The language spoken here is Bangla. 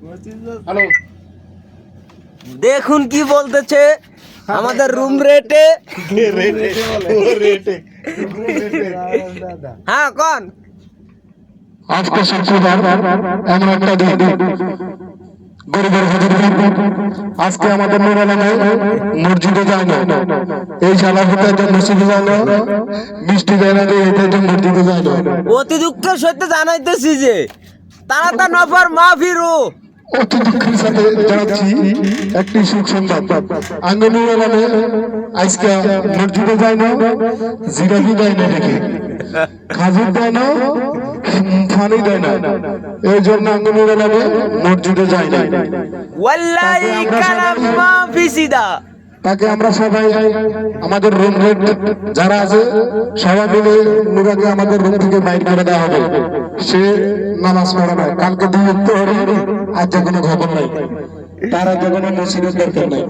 হ্যালো, দেখুন কি বলতেছে আমাদের রুম রেটে। হ্যাঁ কোন আজকে শুক্রবার এমন একটা দিন, গরিবের হজের দিন। আজকে আমাদের নুরালামে মসজিদে যায় না, এই শালা ফুটার জন্য মসজিদে যায় না, মিষ্টি যায় না, এটার জন্য মসজিদে যায় না। অতি দুঃখের সহিত জানাইতেছি যে তারা নফর মাহফিরু। অতি দুঃখের সাথে জানাচ্ছি একটি সুখ সংবাদ, আঙ্গনুরালামে আজকে মসজিদে যায় না, জিরাফি দেয় না, দেখি খাজুর দেয় না, পানি দেয় না, এই জন্য আঙ্গনুরালামে মসজিদে যায় না। ওয়াল্লাহি কালাম মাহফিসিদা। তাকে আমরা সবাই আমাদের রুম রেট যারা আছে সবাই মিলে নুরাকে আমাদের রুম থেকে বাইর করে দেওয়া হবে। সে নামাজ পড়ে না, কালকে দুই ওয়াক্ত হবে, আজ কোনো খবর নাই, তারা যখন মসজিদের দরকার নাই।